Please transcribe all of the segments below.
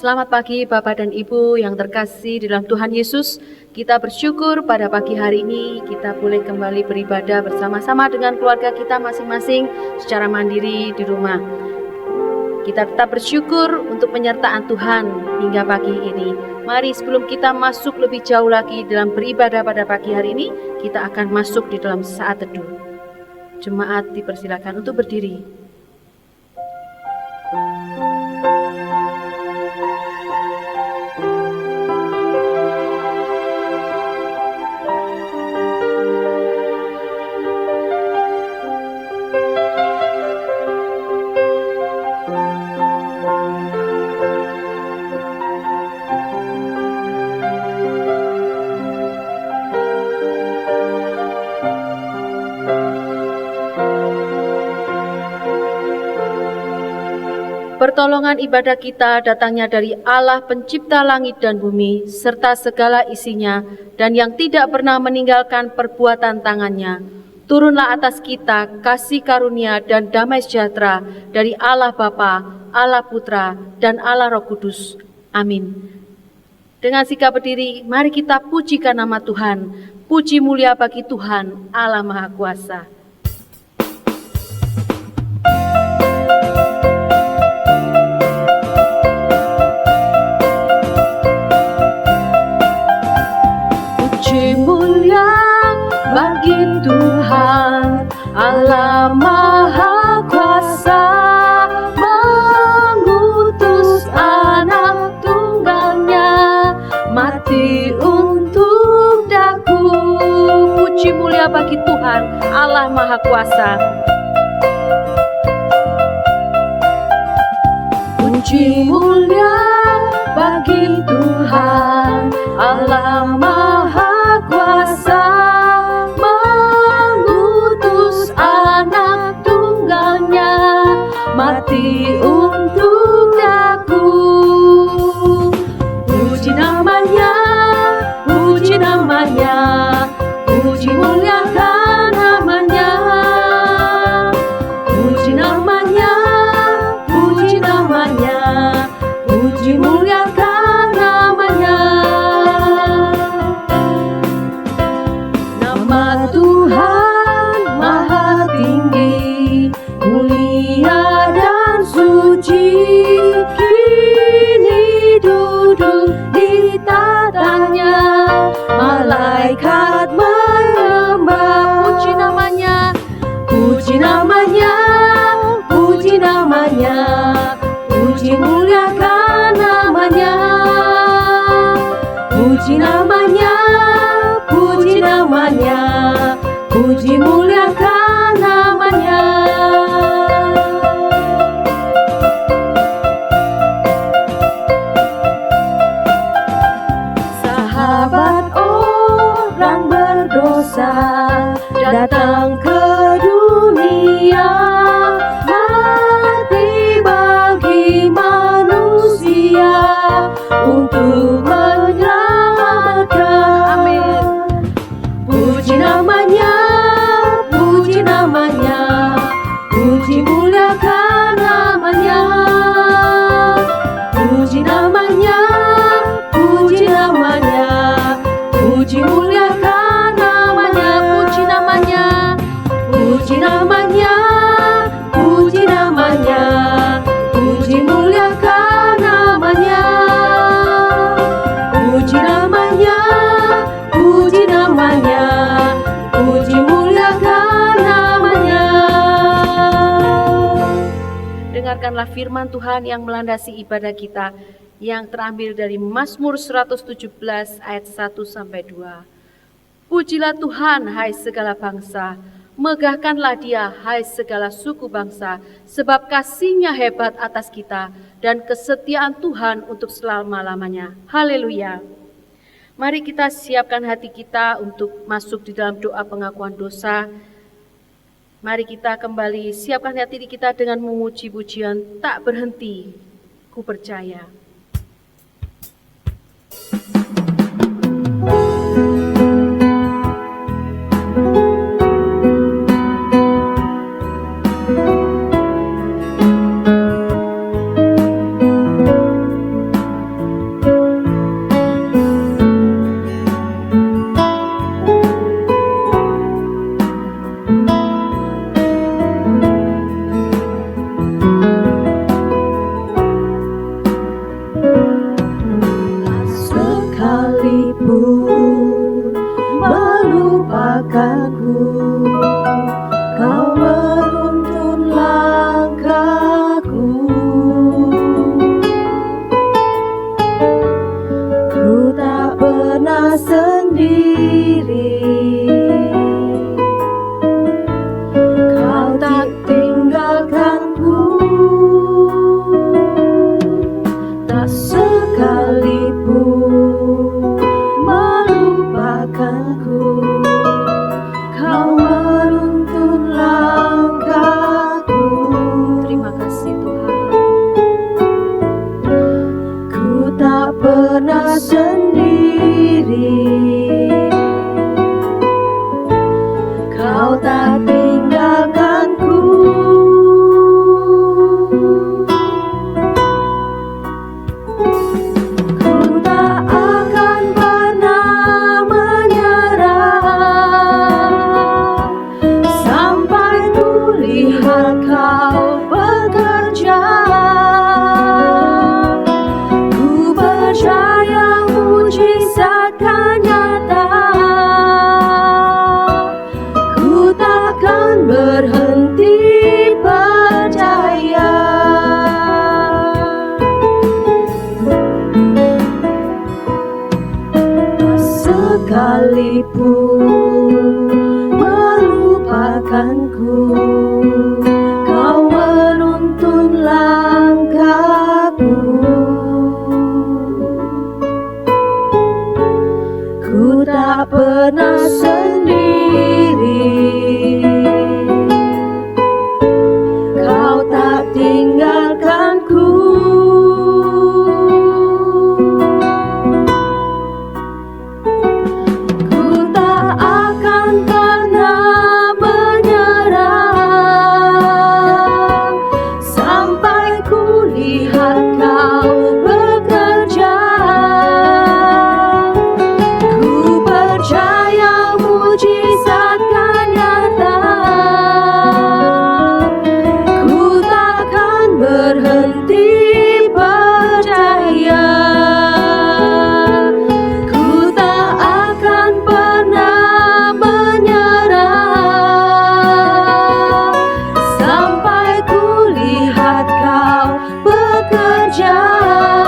Selamat pagi Bapak dan Ibu yang terkasih di dalam Tuhan Yesus. Kita bersyukur pada pagi hari ini kita boleh kembali beribadah bersama-sama dengan keluarga kita masing-masing secara mandiri di rumah. Kita tetap bersyukur untuk penyertaan Tuhan hingga pagi ini. Mari sebelum kita masuk lebih jauh lagi dalam beribadah pada pagi hari ini, kita akan masuk di dalam saat teduh. Jemaat dipersilakan untuk berdiri. Pertolongan ibadah kita datangnya dari Allah pencipta langit dan bumi, serta segala isinya, dan yang tidak pernah meninggalkan perbuatan tangannya. Turunlah atas kita kasih karunia dan damai sejahtera dari Allah Bapa, Allah Putra, dan Allah Roh Kudus. Amin. Dengan sikap berdiri, mari kita pujikan nama Tuhan. Puji mulia bagi Tuhan, Allah Maha Kuasa. Bagi Tuhan Allah Maha Kuasa, mengutus anak tunggalnya mati untuk daku. Puji mulia bagi Tuhan Allah Maha Kuasa. Puji mulia bagi Tuhan Allah Maha Kuasa, mati untuk daku. Puji namanya, puji namanya, puji muliakan namanya. Puji namanya, puji namanya, puji muliakan namanya. Nama Tuhan Maha Tinggi, mulia dan suci, kini duduk di tatanya, malaikat menyembah. Puji namanya, puji namanya, puji namanya, puji muliakan namanya. Puji namanya, puji namanya, puji muliakan namanya. Datang ke dunia, mati bagi manusia untuk menyelamatkan. Amin. Puji namanya, puji namanya, puji muliakan namanya. Puji namanya, puji namanya, puji muliakan namanya. Puji namanya, puji namanya, puji namanya, puji muliakan namanya. Puji namanya, puji namanya, puji muliakan namanya. Dengarkanlah firman Tuhan yang melandasi ibadah kita, yang terambil dari Mazmur 117 ayat 1-2. Pujilah Tuhan, hai segala bangsa, megahkanlah Dia, hai segala suku bangsa, sebab kasih-Nya hebat atas kita dan kesetiaan Tuhan untuk selama-lamanya. Haleluya. Mari kita siapkan hati kita untuk masuk di dalam doa pengakuan dosa. Mari kita kembali siapkan hati kita dengan memuji pujian tak berhenti, ku percaya. Kau tak tinggalkanku. Ku tak akan pernah menyerah sampai ku lihat Kau bekerja. Ku percaya mujizat kan nyata. Ku takkan berhenti percaya. Sekalipun melupakanku, Kau menuntun langkahku. Ku tak pernah sendiri. Kau tak tinggalkanku. Ku tak akan pernah menyerah sampai ku lihat Kau bekerja. Ku percaya mujizat kan nyata. Ku takkan berhenti percaya. Ku tak akan pernah menyerah sampai ku lihat Kau bekerja.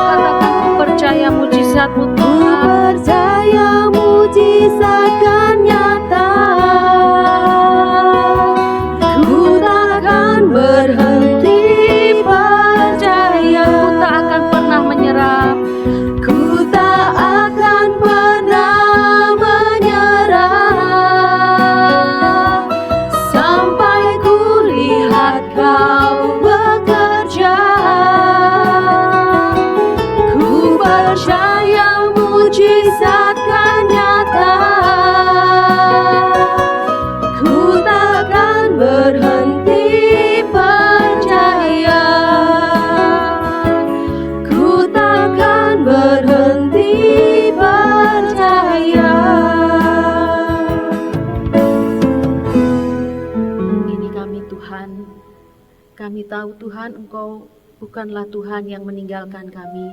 Katakan ku percaya mujizat-Mu Ku Tuhan. percaya mujizat kan nyata. Ku takkan berhenti percaya. Ku tak akan pernah menyerah. Ku tak akan pernah menyerah sampai ku lihat Kau bekerja. Ku percaya mujizat kan nyata. Ku takkan berhenti percaya. Ku takkan berhenti percaya. Ini kami Tuhan. Kami tahu Tuhan Engkau bukanlah Tuhan yang meninggalkan kami.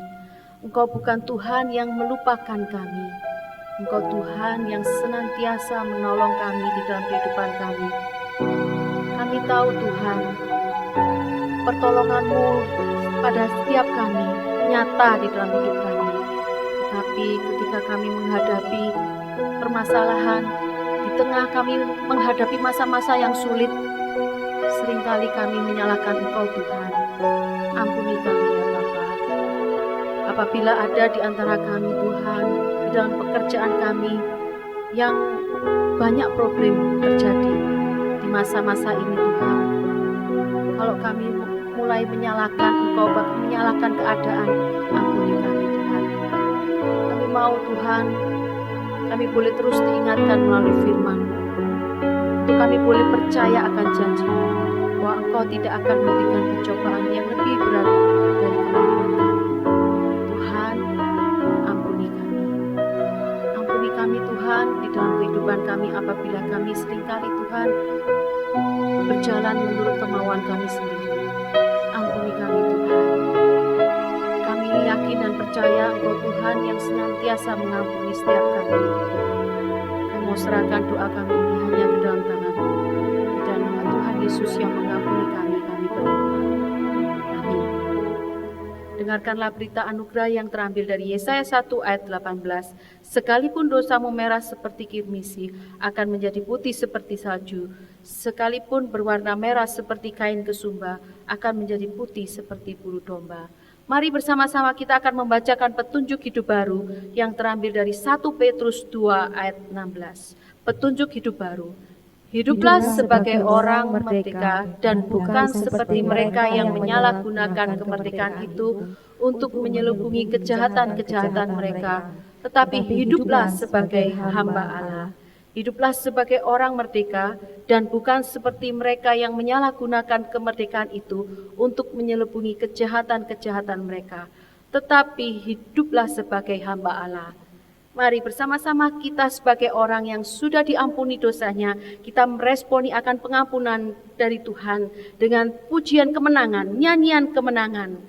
Engkau bukan Tuhan yang melupakan kami. Engkau Tuhan yang senantiasa menolong kami di dalam kehidupan kami. Kami tahu Tuhan, pertolongan-Mu pada setiap kami nyata di dalam hidup kami. Tetapi ketika kami menghadapi permasalahan, di tengah kami menghadapi masa-masa yang sulit, seringkali kami menyalahkan Engkau Tuhan. Ampuni kami ya Bapa. Apabila ada di antara kami Tuhan, di dalam pekerjaan kami yang banyak problem terjadi di masa-masa ini Tuhan. Kalau kami mulai menyalahkan Engkau, bahkan menyalahkan keadaan, ampuni kami Tuhan. Kami mau Tuhan, kami boleh terus diingatkan melalui firman-Mu. Untuk kami boleh percaya akan janji-Mu, bahwa Engkau tidak akan memberikan pencobaan yang lebih berat dari kemampuan kami. Tuhan, ampuni kami. Ampuni kami Tuhan di dalam kehidupan kami apabila kami seringkali Tuhan berjalan menurut kemauan kami sendiri. Ampuni kami Tuhan. Kami yakin dan percaya Engkau Tuhan yang senantiasa mengampuni setiap kami. Kami mau serahkan doa kami ini hanya ke dalam tangan-Mu. Di dalam nama Tuhan Yesus yang mengampuni kami berdoa. Amin. Dengarkanlah berita anugerah yang terambil dari Yesaya 1 ayat 18. Sekalipun dosamu merah seperti kirmisi, akan menjadi putih seperti salju. Sekalipun berwarna merah seperti kain kesumba, akan menjadi putih seperti bulu domba. Mari bersama-sama kita akan membacakan petunjuk hidup baru yang terambil dari 1 Petrus 2 ayat 16. Petunjuk hidup baru. Hiduplah sebagai orang merdeka dan bukan seperti mereka yang menyalahgunakan kemerdekaan itu untuk menyelubungi kejahatan-kejahatan mereka, tetapi hiduplah sebagai hamba Allah. Hiduplah sebagai orang merdeka dan bukan seperti mereka yang menyalahgunakan kemerdekaan itu untuk menyelubungi kejahatan-kejahatan mereka, tetapi hiduplah sebagai hamba Allah. Mari bersama-sama kita sebagai orang yang sudah diampuni dosanya, kita meresponi akan pengampunan dari Tuhan dengan pujian kemenangan, nyanyian kemenangan.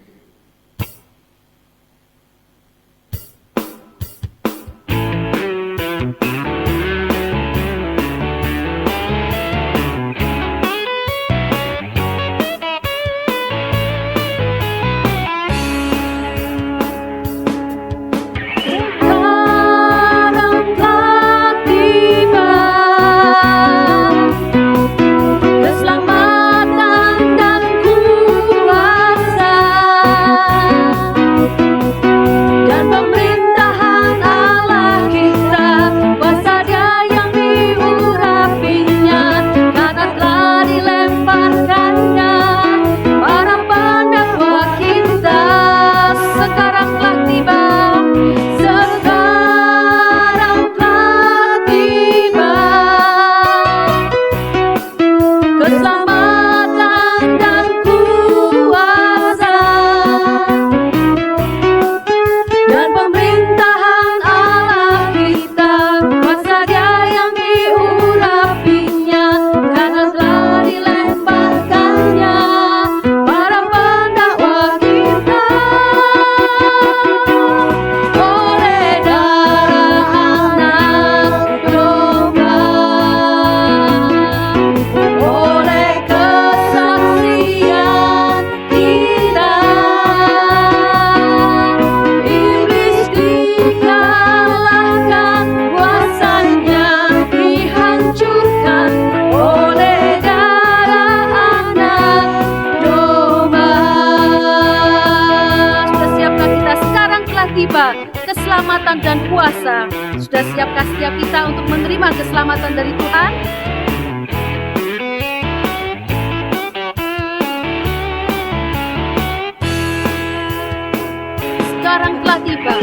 Keselamatan dan kuasa. Sudah siapkah setiap kita untuk menerima keselamatan dari Tuhan? Sekarang telah tiba.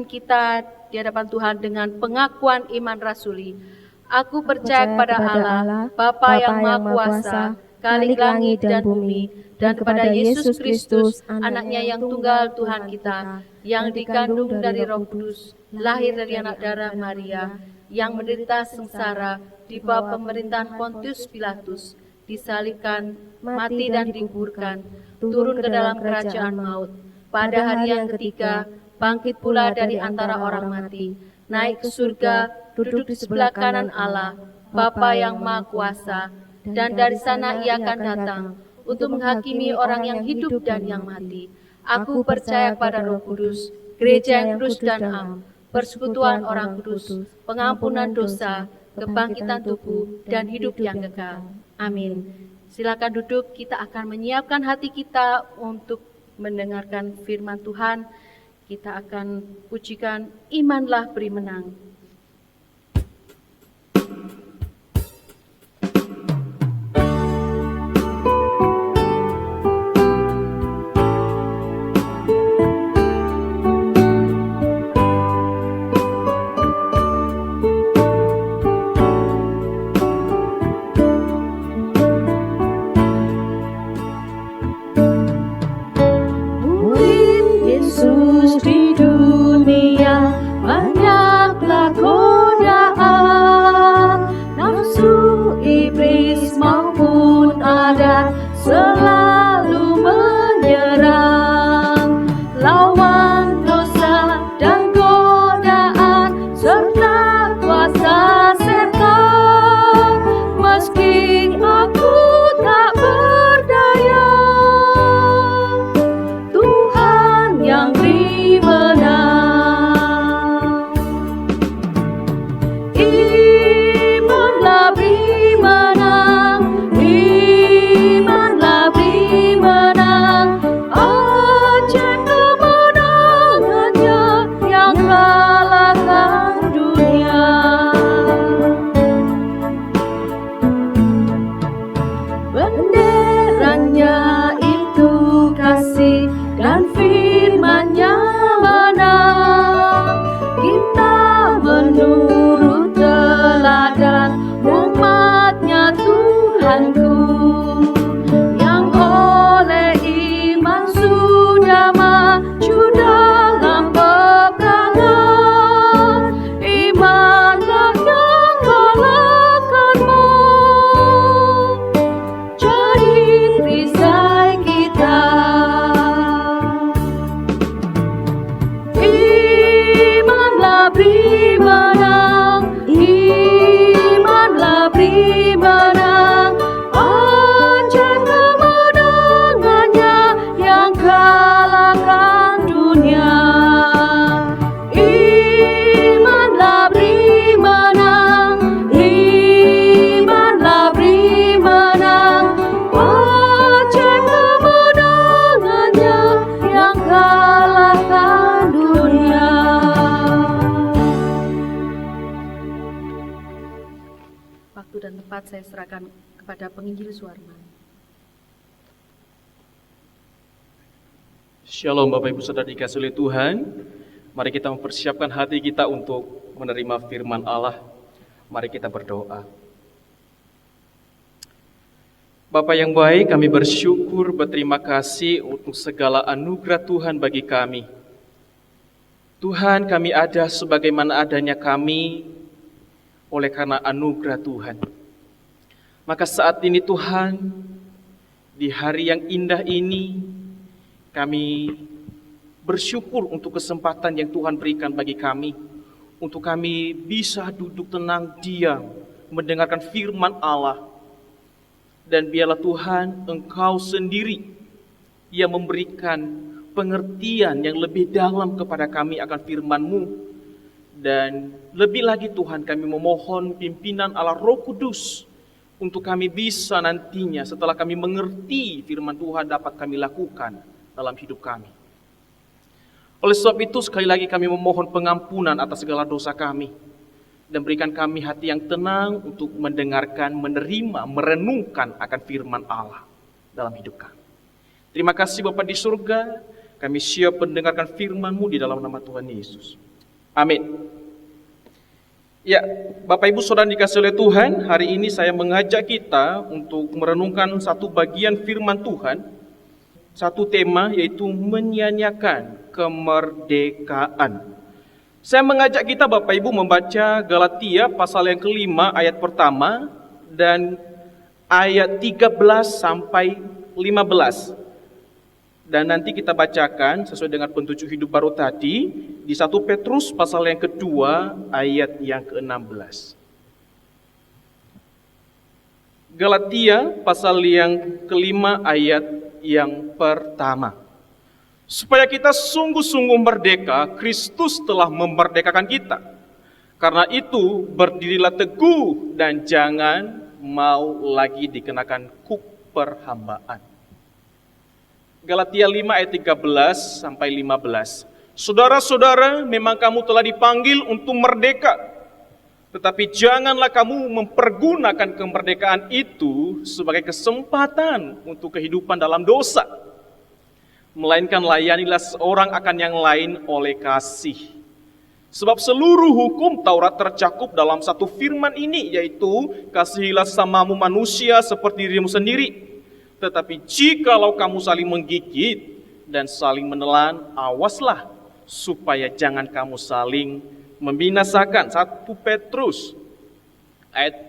Kita di hadapan Tuhan dengan pengakuan iman rasuli. Aku percaya kepada Allah, Bapa yang Maha Kuasa, Khalik langit dan bumi, dan kepada Yesus Kristus, anaknya yang tunggal Tuhan kita, yang dikandung dari Roh Kudus, lahir dari anak darah Maria, yang menderita sengsara di bawah pemerintahan Pontius Pilatus, disalibkan, mati dan dikuburkan, turun ke dalam kerajaan maut. Pada hari yang ketiga, bangkit pula dari antara orang mati, naik ke surga, duduk di sebelah kanan Allah, Bapa yang Maha Kuasa, dan dari sana ia akan datang untuk menghakimi orang yang hidup dan yang mati. Aku percaya pada Roh Kudus, gereja yang kudus dan am, persekutuan orang kudus, pengampunan dosa, kebangkitan tubuh, dan hidup yang kekal. Amin. Silakan duduk, kita akan menyiapkan hati kita untuk mendengarkan firman Tuhan. Kita akan pujikan Imanlah Beri Menang. Yesus di dunia banyaklah godaan, nafsu iblis maupun adat selalu menyerang. Lawan dosa dan godaan serta kuasa setan, meski aku tak berdaya, yang beri menang. Imanlah beri menang, imanlah beri menang. Ajaib kemenangannya yang kalahkan dunia. Benderanya itu kasih dan firman-Nya menang. Kita menurut teladan umat-Nya Tuhanku, yang oleh iman sudah maju dalam pegangan. Imanlah yang kalahkanmu, jadi perisai kita. Beri menang, imanlah beri menang. Ajaib kemenangannya yang kalahkan dunia. Imanlah beri menang, imanlah beri menang. Ajaib kemenangannya yang kalahkan dunia. Waktu dan tempat saya serahkan kepada penginjil Suarman. Shalom Bapak Ibu Saudara dikasihi oleh Tuhan. Mari kita mempersiapkan hati kita untuk menerima firman Allah. Mari kita berdoa. Bapa yang baik, kami bersyukur, berterima kasih untuk segala anugerah Tuhan bagi kami. Tuhan, kami ada sebagaimana adanya kami oleh karena anugerah Tuhan. Maka saat ini Tuhan, di hari yang indah ini, kami bersyukur untuk kesempatan yang Tuhan berikan bagi kami, untuk kami bisa duduk tenang, diam, mendengarkan firman Allah. Dan biarlah Tuhan, Engkau sendiri yang memberikan pengertian yang lebih dalam kepada kami akan firman-Mu. Dan lebih lagi Tuhan, kami memohon pimpinan Allah Roh Kudus untuk kami bisa nantinya setelah kami mengerti firman Tuhan dapat kami lakukan dalam hidup kami. Oleh sebab itu sekali lagi kami memohon pengampunan atas segala dosa kami, dan berikan kami hati yang tenang untuk mendengarkan, menerima, merenungkan akan firman Allah dalam hidup kami. Terima kasih Bapa di surga, kami siap mendengarkan firman-Mu di dalam nama Tuhan Yesus. Amin. Ya, Bapak Ibu Saudara dikasihi oleh Tuhan, hari ini saya mengajak kita untuk merenungkan satu bagian firman Tuhan, satu tema yaitu menyanyiakan kemerdekaan. Saya mengajak kita Bapak Ibu membaca Galatia pasal yang kelima ayat pertama dan ayat 13 sampai 15. Dan nanti kita bacakan sesuai dengan petunjuk hidup baru tadi di 1 Petrus pasal yang kedua ayat yang ke-16. Galatia pasal yang kelima ayat yang pertama. Supaya kita sungguh-sungguh merdeka, Kristus telah memerdekakan kita. Karena itu berdirilah teguh dan jangan mau lagi dikenakan kuk perhambaan. Galatia 5 ayat 13 sampai 15. Saudara-saudara, memang kamu telah dipanggil untuk merdeka. Tetapi janganlah kamu mempergunakan kemerdekaan itu sebagai kesempatan untuk kehidupan dalam dosa. Melainkan layanilah seorang akan yang lain oleh kasih. Sebab seluruh hukum Taurat tercakup dalam satu firman ini, yaitu kasihilah sesamamu manusia seperti dirimu sendiri. Tetapi jikalau kamu saling menggigit dan saling menelan, awaslah supaya jangan kamu saling membinasakan. 1 Petrus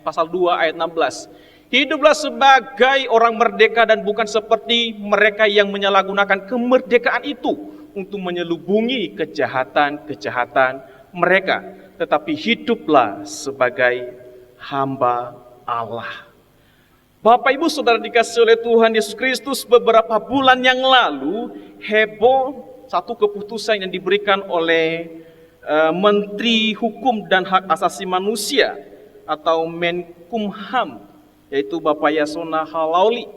pasal 2 ayat 16. Hiduplah sebagai orang merdeka dan bukan seperti mereka yang menyalahgunakan kemerdekaan itu untuk menyelubungi kejahatan-kejahatan mereka. Tetapi hiduplah sebagai hamba Allah. Bapak Ibu Saudara dikasih oleh Tuhan Yesus Kristus, beberapa bulan yang lalu heboh satu keputusan yang diberikan oleh Menteri Hukum dan Hak Asasi Manusia atau Menkumham, yaitu Bapak Yasona Halauli,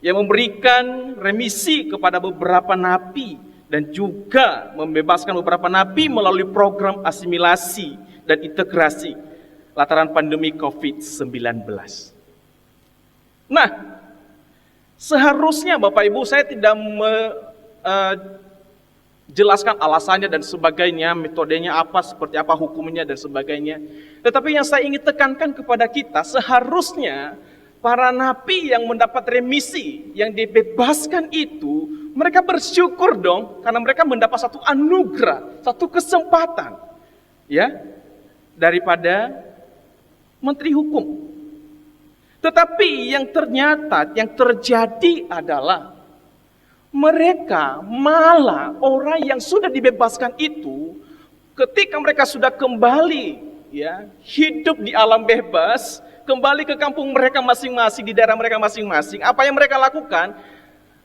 yang memberikan remisi kepada beberapa napi dan juga membebaskan beberapa napi melalui program asimilasi dan integrasi lantaran pandemi COVID-19. Nah, seharusnya Bapak Ibu saya tidak menjelaskan alasannya dan sebagainya, metodenya apa, seperti apa hukumnya dan sebagainya. Tetapi yang saya ingin tekankan kepada kita, seharusnya para napi yang mendapat remisi, yang dibebaskan itu, mereka bersyukur dong, karena mereka mendapat satu anugerah, satu kesempatan, ya, daripada Menteri Hukum. Tetapi yang ternyata, yang terjadi adalah mereka malah orang yang sudah dibebaskan itu, ketika mereka sudah kembali, ya, hidup di alam bebas, kembali ke kampung mereka masing-masing, di daerah mereka masing-masing, apa yang mereka lakukan?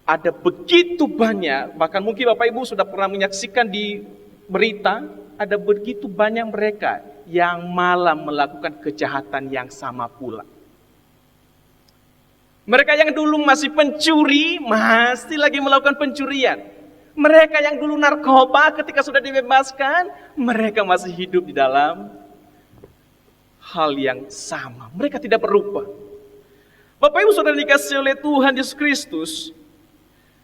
Ada begitu banyak, bahkan mungkin Bapak Ibu sudah pernah menyaksikan di berita, ada begitu banyak mereka yang malah melakukan kejahatan yang sama pula. Mereka yang dulu masih pencuri, masih lagi melakukan pencurian. Mereka yang dulu narkoba, ketika sudah dibebaskan, mereka masih hidup di dalam hal yang sama. Mereka tidak berubah. Bapak Ibu Saudara dikasihi oleh Tuhan Yesus Kristus,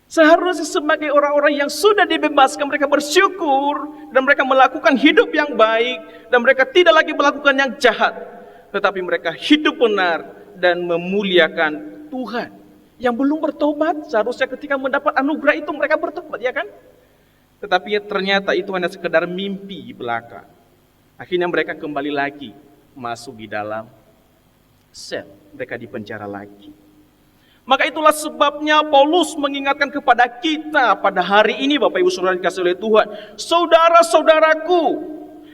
seharusnya sebagai orang-orang yang sudah dibebaskan, mereka bersyukur dan mereka melakukan hidup yang baik dan mereka tidak lagi melakukan yang jahat, tetapi mereka hidup benar dan memuliakan Tuhan. Yang belum bertobat seharusnya ketika mendapat anugerah itu mereka bertobat, ya kan? Tetapi ternyata itu hanya sekedar mimpi belaka. Akhirnya mereka kembali lagi masuk di dalam sel, mereka dipenjara lagi. Maka itulah sebabnya Paulus mengingatkan kepada kita pada hari ini, Bapak Ibu Saudara dikasihi oleh Tuhan, saudara-saudaraku,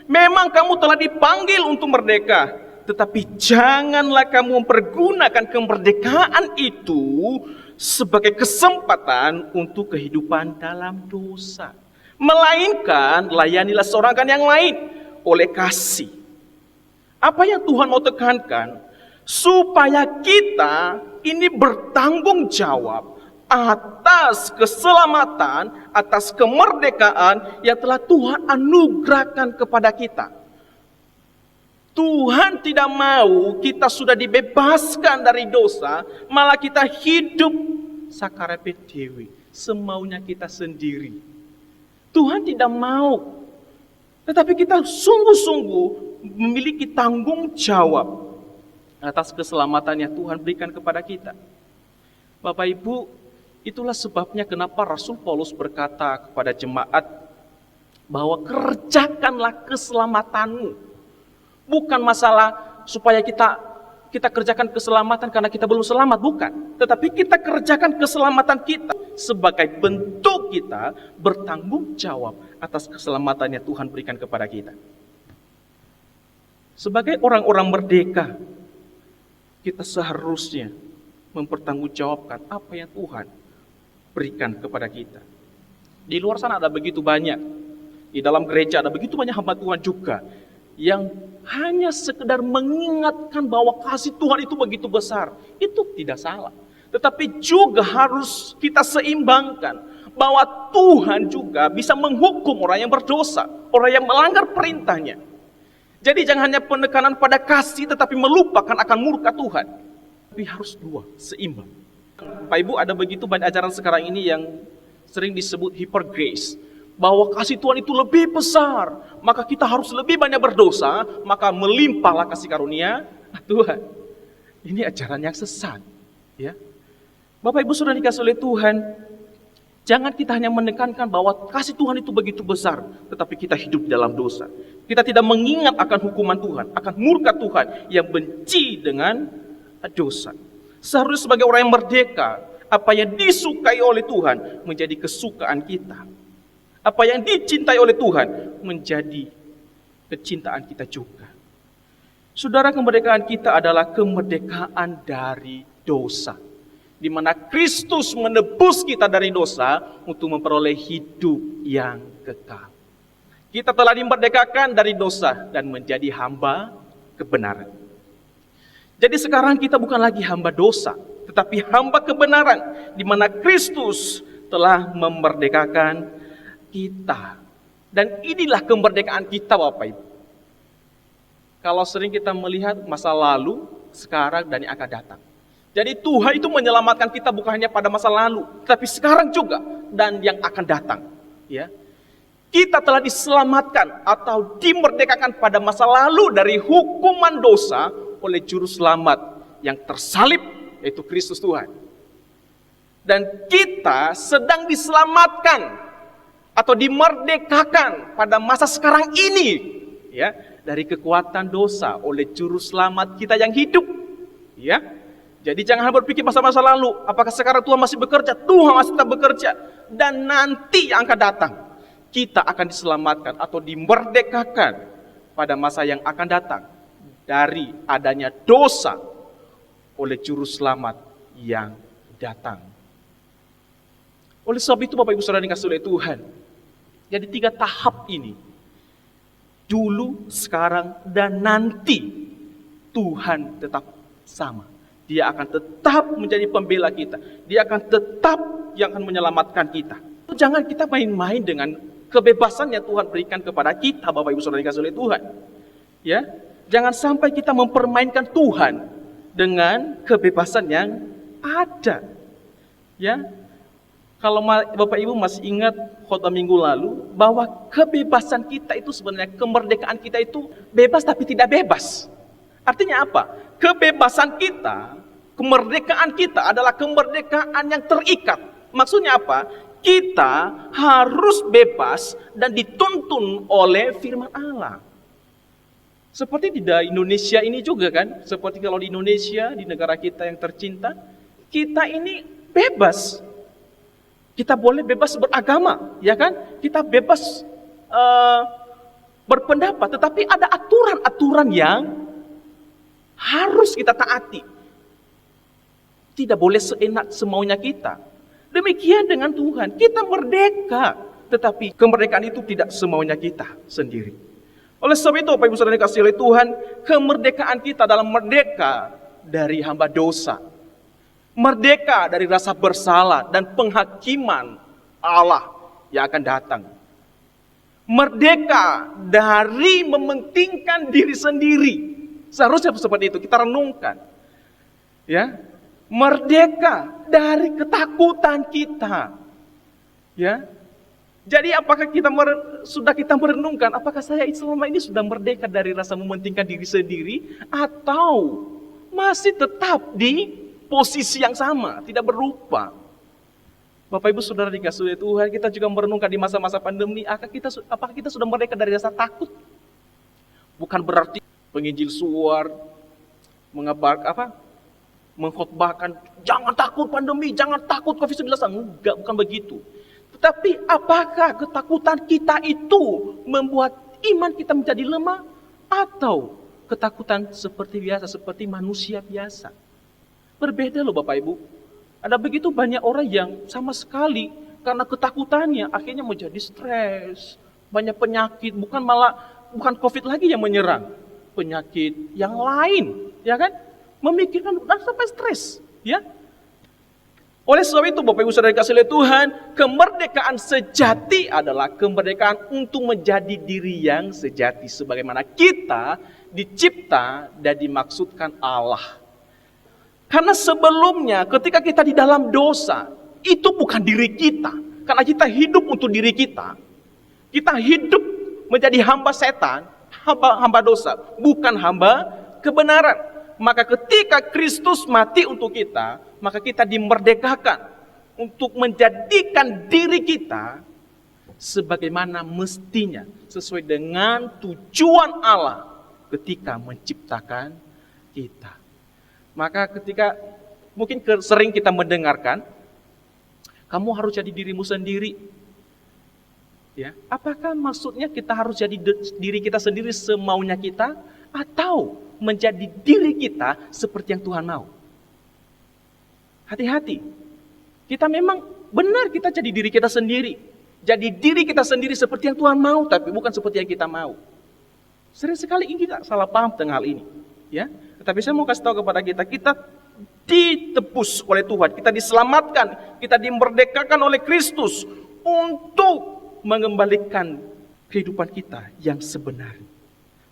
memang kamu telah dipanggil untuk merdeka. Tetapi janganlah kamu mempergunakan kemerdekaan itu sebagai kesempatan untuk kehidupan dalam dosa. Melainkan layanilah seorang akan yang lain oleh kasih. Apa yang Tuhan mau tekankan? Supaya kita ini bertanggung jawab atas keselamatan, atas kemerdekaan yang telah Tuhan anugerahkan kepada kita. Tuhan tidak mau kita sudah dibebaskan dari dosa, malah kita hidup sakarepe dewe, semaunya kita sendiri. Tuhan tidak mau, tetapi kita sungguh-sungguh memiliki tanggung jawab atas keselamatan yang Tuhan berikan kepada kita. Bapak Ibu, itulah sebabnya kenapa Rasul Paulus berkata kepada jemaat bahwa kerjakanlah keselamatanmu. Bukan masalah supaya kita kerjakan keselamatan karena kita belum selamat, bukan. Tetapi kita kerjakan keselamatan kita sebagai bentuk kita bertanggung jawab atas keselamatan yang Tuhan berikan kepada kita. Sebagai orang-orang merdeka, kita seharusnya mempertanggungjawabkan apa yang Tuhan berikan kepada kita. Di luar sana ada begitu banyak, di dalam gereja ada begitu banyak hamba Tuhan juga yang hanya sekedar mengingatkan bahwa kasih Tuhan itu begitu besar. Itu tidak salah. Tetapi juga harus kita seimbangkan bahwa Tuhan juga bisa menghukum orang yang berdosa, orang yang melanggar perintahnya. Jadi jangan hanya penekanan pada kasih tetapi melupakan akan murka Tuhan. Tapi harus dua, seimbang. Bapak Ibu, ada begitu banyak ajaran sekarang ini yang sering disebut hyper grace. Bahwa kasih Tuhan itu lebih besar, maka kita harus lebih banyak berdosa, maka melimpahlah kasih karunia Tuhan. Ini ajaran yang sesat, ya. Bapak Ibu sudah dikasih oleh Tuhan, jangan kita hanya menekankan bahwa kasih Tuhan itu begitu besar, tetapi kita hidup di dalam dosa. Kita tidak mengingat akan hukuman Tuhan, akan murka Tuhan yang benci dengan dosa. Seharusnya sebagai orang yang merdeka, apa yang disukai oleh Tuhan menjadi kesukaan kita. Apa yang dicintai oleh Tuhan menjadi kecintaan kita juga. Saudara, kemerdekaan kita adalah kemerdekaan dari dosa. Di mana Kristus menebus kita dari dosa untuk memperoleh hidup yang kekal. Kita telah dimerdekakan dari dosa dan menjadi hamba kebenaran. Jadi sekarang kita bukan lagi hamba dosa, tetapi hamba kebenaran. Di mana Kristus telah memerdekakan kita. Dan inilah kemerdekaan kita, Bapak Ibu. Kalau sering kita melihat masa lalu, sekarang, dan yang akan datang. Jadi Tuhan itu menyelamatkan kita bukan hanya pada masa lalu, tapi sekarang juga dan yang akan datang. Ya, kita telah diselamatkan atau dimerdekakan pada masa lalu dari hukuman dosa oleh Juru Selamat yang tersalib, yaitu Kristus Tuhan. Dan kita sedang diselamatkan atau dimerdekakan pada masa sekarang ini, ya, dari kekuatan dosa oleh Juru Selamat kita yang hidup, ya. Jadi jangan berpikir masa-masa lalu, apakah sekarang Tuhan masih bekerja? Tuhan masih tetap bekerja. Dan nanti yang akan datang, kita akan diselamatkan atau dimerdekakan pada masa yang akan datang dari adanya dosa oleh Juru Selamat yang datang. Oleh sebab itu Bapak Ibu Saudara dikasih oleh Tuhan, jadi 3 tahap ini, dulu, sekarang, dan nanti, Tuhan tetap sama. Dia akan tetap menjadi pembela kita. Dia akan tetap yang akan menyelamatkan kita. Jangan kita main-main dengan kebebasan yang Tuhan berikan kepada kita, Bapak Ibu Saudara dikasih oleh Tuhan. Ya, jangan sampai kita mempermainkan Tuhan dengan kebebasan yang ada. Ya, kalau Bapak Ibu masih ingat khotbah minggu lalu, bahwa kebebasan kita itu sebenarnya, kemerdekaan kita itu bebas tapi tidak bebas. Artinya apa? Kebebasan kita, kemerdekaan kita adalah kemerdekaan yang terikat. Maksudnya apa? Kita harus bebas dan dituntun oleh firman Allah. Seperti di Indonesia ini juga kan, seperti kalau di Indonesia, di negara kita yang tercinta, kita ini bebas. Kita boleh bebas beragama, ya kan? Kita bebas berpendapat, tetapi ada aturan-aturan yang harus kita taati. Tidak boleh seenak semaunya kita. Demikian dengan Tuhan, kita merdeka, tetapi kemerdekaan itu tidak semaunya kita sendiri. Oleh sebab itu, Bapak Ibu Saudara dikasihi oleh Tuhan, kemerdekaan kita adalah merdeka dari hamba dosa. Merdeka dari rasa bersalah dan penghakiman Allah yang akan datang. Merdeka dari mementingkan diri sendiri. Seharusnya seperti itu, kita renungkan. Ya, merdeka dari ketakutan kita. Ya, jadi apakah sudah kita merenungkan, apakah saya selama ini sudah merdeka dari rasa mementingkan diri sendiri, atau masih tetap di posisi yang sama, tidak berubah? Bapak Ibu Saudara dikasihi oleh Tuhan, kita juga merenungkan di masa-masa pandemi, apakah kita sudah merdeka dari rasa takut? Bukan berarti penginjil suar, mengkhotbahkan jangan takut pandemi, jangan takut COVID-19. Enggak, bukan begitu. Tetapi apakah ketakutan kita itu membuat iman kita menjadi lemah? Atau ketakutan seperti biasa, seperti manusia biasa? Berbeda loh Bapak Ibu. Ada begitu banyak orang yang sama sekali karena ketakutannya akhirnya menjadi stres. Banyak penyakit, bukan COVID lagi yang menyerang. Penyakit yang lain, ya kan? Memikirkan dan sampai stres, ya. Oleh sebab itu Bapak Ibu Saudara dikasihi oleh Tuhan, kemerdekaan sejati adalah kemerdekaan untuk menjadi diri yang sejati sebagaimana kita dicipta dan dimaksudkan Allah. Karena sebelumnya ketika kita di dalam dosa, itu bukan diri kita. Karena kita hidup untuk diri kita. Kita hidup menjadi hamba setan, hamba dosa, bukan hamba kebenaran. Maka ketika Kristus mati untuk kita, maka kita dimerdekakan untuk menjadikan diri kita sebagaimana mestinya, sesuai dengan tujuan Allah ketika menciptakan kita. Maka ketika mungkin sering kita mendengarkan, kamu harus jadi dirimu sendiri. Ya, apakah maksudnya kita harus jadi diri kita sendiri semaunya kita, atau menjadi diri kita seperti yang Tuhan mau? Hati-hati. Kita memang benar kita jadi diri kita sendiri. Jadi diri kita sendiri seperti yang Tuhan mau, tapi bukan seperti yang kita mau. Sering sekali kita salah paham tentang hal ini. Ya, tetapi saya mau kasih tahu kepada kita, kita ditebus oleh Tuhan, kita diselamatkan, kita dimerdekakan oleh Kristus untuk mengembalikan kehidupan kita yang sebenarnya.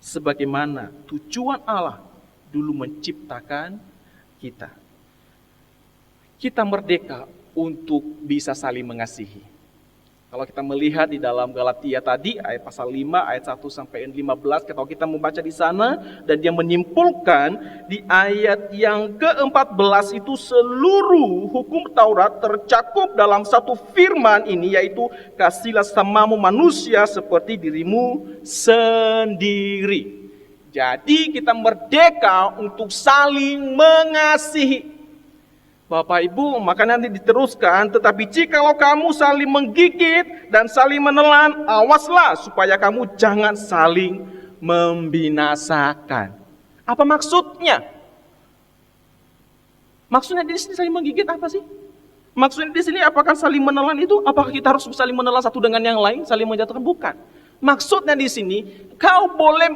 Sebagaimana tujuan Allah dulu menciptakan kita. Kita merdeka untuk bisa saling mengasihi. Kalau kita melihat di dalam Galatia tadi, ayat pasal 5, ayat 1 sampai 15, kalau kita membaca di sana, dan dia menyimpulkan di ayat yang ke-14 itu seluruh hukum Taurat tercakup dalam satu firman ini, yaitu kasihlah samamu manusia seperti dirimu sendiri. Jadi kita merdeka untuk saling mengasihi. Bapak Ibu, maka nanti diteruskan, tetapi jikalau kamu saling menggigit dan saling menelan, awaslah supaya kamu jangan saling membinasakan. Apa maksudnya? Maksudnya di sini saling menggigit apa sih? Maksudnya di sini apakah saling menelan itu? Apakah kita harus saling menelan satu dengan yang lain, saling menjatuhkan? Bukan. Maksudnya di sini, kau boleh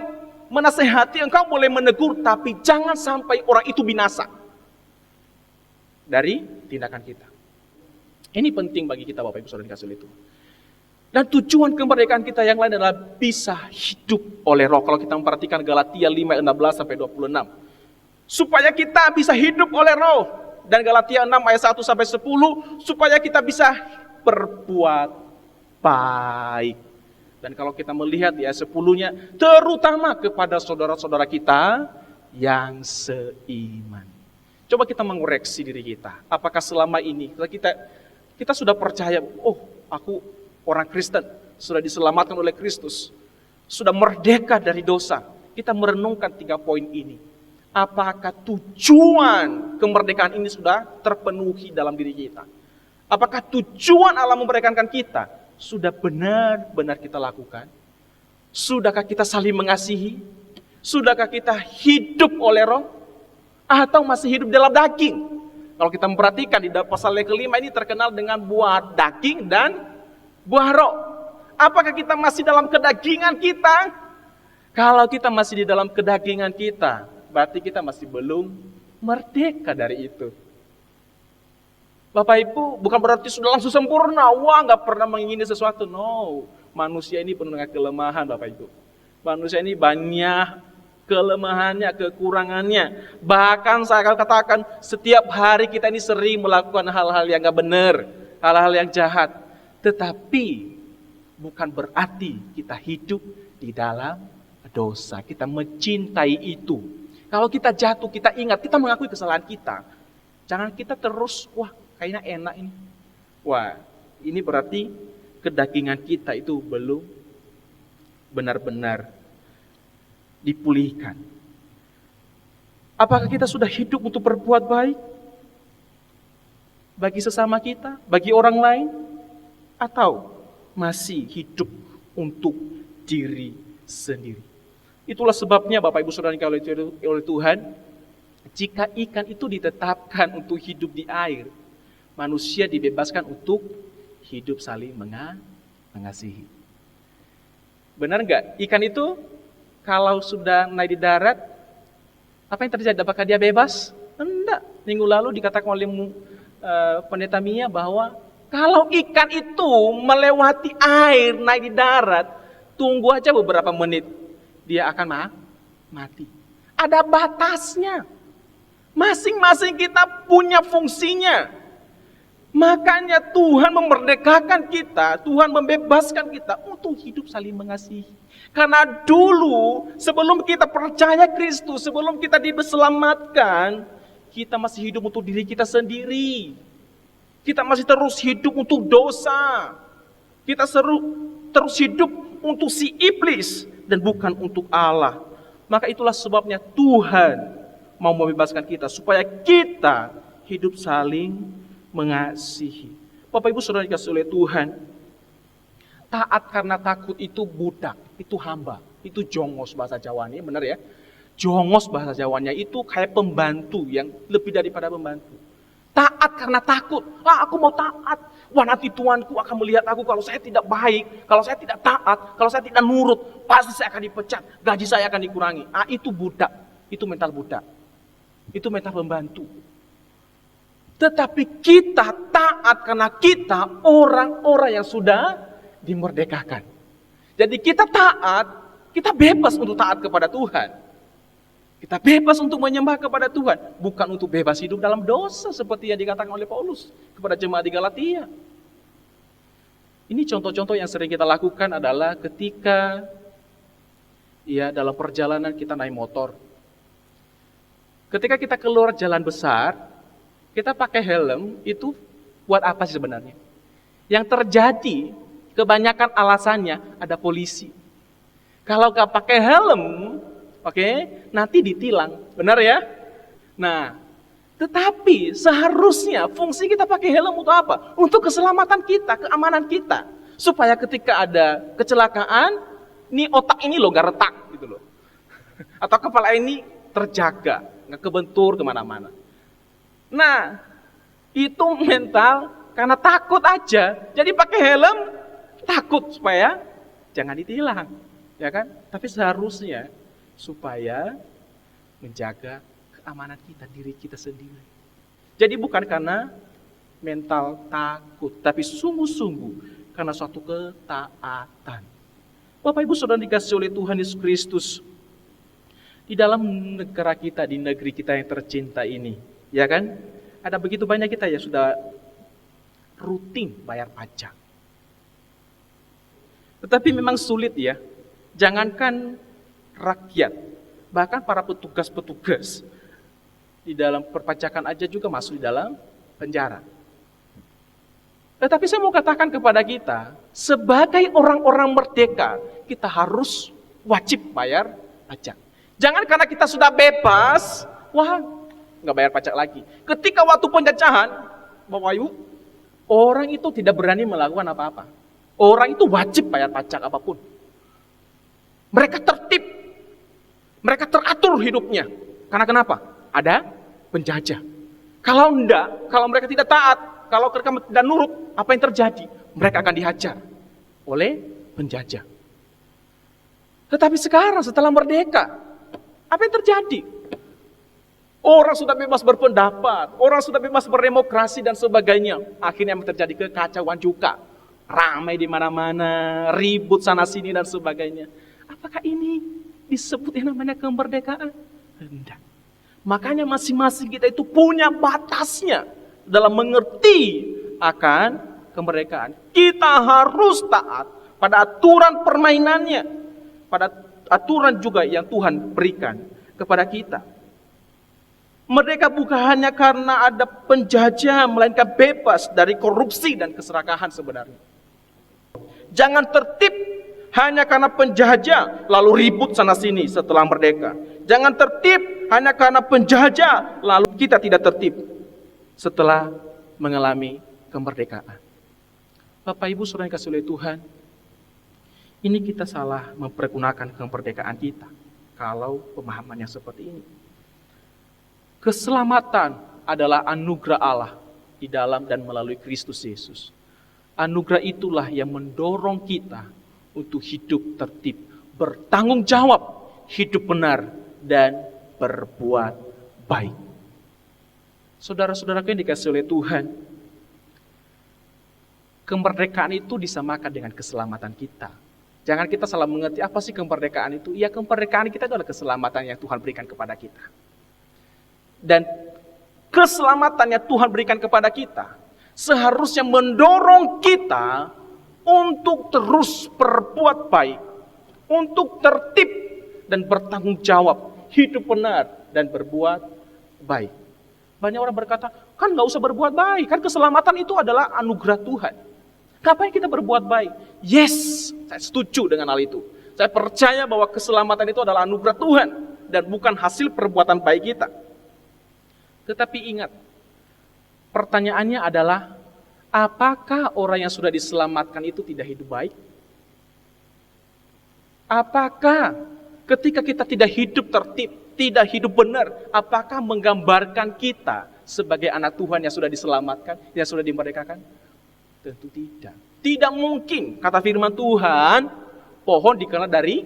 menasehati, engkau boleh menegur, tapi jangan sampai orang itu binasa dari tindakan kita. Ini penting bagi kita Bapak Ibu Saudara dikasihi oleh Tuhan. Dan tujuan kemerdekaan kita yang lain adalah bisa hidup oleh Roh. Kalau kita memperhatikan Galatia 5 ayat 16 sampai 26. Supaya kita bisa hidup oleh Roh. Dan Galatia 6 ayat 1 sampai 10, supaya kita bisa berbuat baik. Dan kalau kita melihat ya 10-nya, terutama kepada saudara-saudara kita yang seiman. Coba kita mengoreksi diri kita. Apakah selama ini kita sudah percaya, oh aku orang Kristen, sudah diselamatkan oleh Kristus, sudah merdeka dari dosa. Kita merenungkan 3 poin ini. Apakah tujuan kemerdekaan ini sudah terpenuhi dalam diri kita? Apakah tujuan Allah memerdekakan kita sudah benar-benar kita lakukan? Sudahkah kita saling mengasihi? Sudahkah kita hidup oleh Roh? Atau masih hidup dalam daging? Kalau kita memperhatikan di pasal yang kelima ini terkenal dengan buah daging dan buah roh. Apakah kita masih dalam kedagingan kita? Kalau kita masih di dalam kedagingan kita, berarti kita masih belum merdeka dari itu. Bapak Ibu, bukan berarti sudah langsung sempurna. Wah, gak pernah mengingini sesuatu. No, manusia ini penuh dengan kelemahan Bapak Ibu. Manusia ini banyak kelemahannya, kekurangannya. Bahkan saya akan katakan, setiap hari kita ini sering melakukan hal-hal yang gak benar, hal-hal yang jahat. Tetapi bukan berarti kita hidup di dalam dosa. Kita mencintai itu. Kalau kita jatuh, kita ingat, kita mengakui kesalahan kita. Jangan kita terus, wah kayaknya enak ini. Wah, ini berarti kedagingan kita itu belum benar-benar dipulihkan. Apakah kita sudah hidup untuk berbuat baik bagi sesama kita, bagi orang lain, atau masih hidup untuk diri sendiri? Itulah sebabnya Bapak Ibu Saudara yang dikasihi oleh Tuhan, jika ikan itu ditetapkan untuk hidup di air, manusia dibebaskan untuk hidup saling mengasihi. Benar nggak? Ikan itu kalau sudah naik di darat, apa yang terjadi? Apakah dia bebas? Enggak. Minggu lalu dikatakan oleh Pendeta Mia bahwa kalau ikan itu melewati air, naik di darat, tunggu aja beberapa menit, dia akan mati. Ada batasnya. Masing-masing kita punya fungsinya. Makanya Tuhan memerdekakan kita, Tuhan membebaskan kita untuk hidup saling mengasihi. Karena dulu sebelum kita percaya Kristus, sebelum kita diselamatkan, kita masih hidup untuk diri kita sendiri. Kita masih terus hidup untuk dosa. Kita terus hidup untuk si iblis dan bukan untuk Allah. Maka itulah sebabnya Tuhan mau membebaskan kita supaya kita hidup saling mengasihi. Bapak Ibu Saudara dikasihi oleh Tuhan, taat karena takut itu budak, itu hamba, itu jongos bahasa Jawanya, benar ya? Jongos bahasa Jawanya itu kayak pembantu yang lebih daripada pembantu. Taat karena takut, aku mau taat, wah nanti Tuanku akan melihat aku kalau saya tidak baik, kalau saya tidak taat, kalau saya tidak nurut, pasti saya akan dipecat, gaji saya akan dikurangi. Itu budak, itu mental budak, itu mental pembantu. Tetapi kita taat karena kita orang-orang yang sudah dimerdekakan. Jadi kita taat, kita bebas untuk taat kepada Tuhan. Kita bebas untuk menyembah kepada Tuhan. Bukan untuk bebas hidup dalam dosa seperti yang dikatakan oleh Paulus kepada jemaat di Galatia. Ini contoh-contoh yang sering kita lakukan adalah ketika dalam perjalanan kita naik motor. Ketika kita keluar jalan besar, kita pakai helm itu buat apa sih sebenarnya? Yang terjadi kebanyakan alasannya ada polisi. Kalau nggak pakai helm, nanti ditilang, benar ya? Nah, tetapi seharusnya fungsi kita pakai helm untuk apa? Untuk keselamatan kita, keamanan kita, supaya ketika ada kecelakaan, nih otak ini loh nggak retak gitu loh, atau kepala ini terjaga, nggak kebentur kemana-mana. Nah, itu mental karena takut aja. Jadi pakai helm takut supaya jangan ditilang, ya kan? Tapi seharusnya supaya menjaga keamanan kita, diri kita sendiri. Jadi bukan karena mental takut, tapi sungguh-sungguh karena suatu ketaatan. Bapak Ibu Saudara dikasihi oleh Tuhan Yesus Kristus, di dalam negara kita, di negeri kita yang tercinta ini, ya kan? Ada begitu banyak kita yang sudah rutin bayar pajak. Tetapi memang sulit ya. Jangankan rakyat, bahkan para petugas-petugas di dalam perpajakan aja juga masuk di dalam penjara. Tetapi saya mau katakan kepada kita, sebagai orang-orang merdeka, kita harus wajib bayar pajak. Jangan karena kita sudah bebas, nggak bayar pajak lagi. Ketika waktu penjajahan, Bapak Ibu, orang itu tidak berani melakukan apa-apa. Orang itu wajib bayar pajak apapun. Mereka tertib, mereka teratur hidupnya. Karena kenapa? Ada penjajah. Kalau enggak, kalau mereka tidak taat, kalau mereka tidak nurut, apa yang terjadi? Mereka akan dihajar oleh penjajah. Tetapi sekarang setelah merdeka, apa yang terjadi? Orang sudah bebas berpendapat, orang sudah bebas berdemokrasi dan sebagainya. Akhirnya terjadi kekacauan juga. Ramai di mana-mana, ribut sana sini dan sebagainya. Apakah ini disebut yang namanya kemerdekaan? Tidak. Makanya masing-masing kita itu punya batasnya dalam mengerti akan kemerdekaan. Kita harus taat pada aturan permainannya, pada aturan juga yang Tuhan berikan kepada kita. Merdeka bukan hanya karena ada penjajah, melainkan bebas dari korupsi dan keserakahan sebenarnya. Jangan tertib hanya karena penjajah lalu ribut sana sini setelah merdeka. Jangan tertib hanya karena penjajah, lalu kita tidak tertib setelah mengalami kemerdekaan. Bapak Ibu Saudara yang dikasihi oleh Tuhan, ini kita salah mempergunakan kemerdekaan kita kalau pemahamannya seperti ini. Keselamatan adalah anugerah Allah di dalam dan melalui Kristus Yesus. Anugerah itulah yang mendorong kita untuk hidup tertib, bertanggung jawab, hidup benar, dan berbuat baik. Saudara-saudaraku yang dikasihi oleh Tuhan, kemerdekaan itu disamakan dengan keselamatan kita. Jangan kita salah mengerti apa sih kemerdekaan itu. Ya, kemerdekaan kita itu adalah keselamatan yang Tuhan berikan kepada kita. Dan keselamatan yang Tuhan berikan kepada kita seharusnya mendorong kita untuk terus berbuat baik, untuk tertib dan bertanggung jawab, hidup benar dan berbuat baik. Banyak orang berkata, kan gak usah berbuat baik, kan keselamatan itu adalah anugerah Tuhan. Ngapain kita berbuat baik? Yes, saya setuju dengan hal itu. Saya percaya bahwa keselamatan itu adalah anugerah Tuhan dan bukan hasil perbuatan baik kita. Tetapi ingat, pertanyaannya adalah, apakah orang yang sudah diselamatkan itu tidak hidup baik? Apakah ketika kita tidak hidup tertib, tidak hidup benar, apakah menggambarkan kita sebagai anak Tuhan yang sudah diselamatkan, yang sudah dimerdekakan? Tentu tidak. Tidak mungkin, kata firman Tuhan, pohon dikenal dari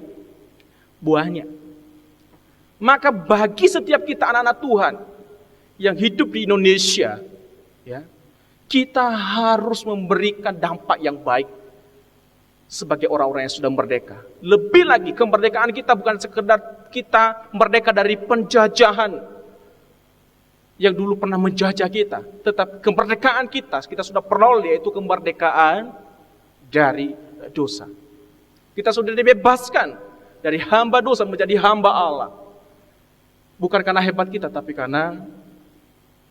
buahnya. Maka bagi setiap kita anak-anak Tuhan yang hidup di Indonesia, ya, kita harus memberikan dampak yang baik sebagai orang-orang yang sudah merdeka. Lebih lagi, kemerdekaan kita bukan sekedar kita merdeka dari penjajahan yang dulu pernah menjajah kita, tetapi kemerdekaan kita sudah peroleh, yaitu kemerdekaan dari dosa. Kita sudah dibebaskan dari hamba dosa menjadi hamba Allah. Bukan karena hebat kita, tapi karena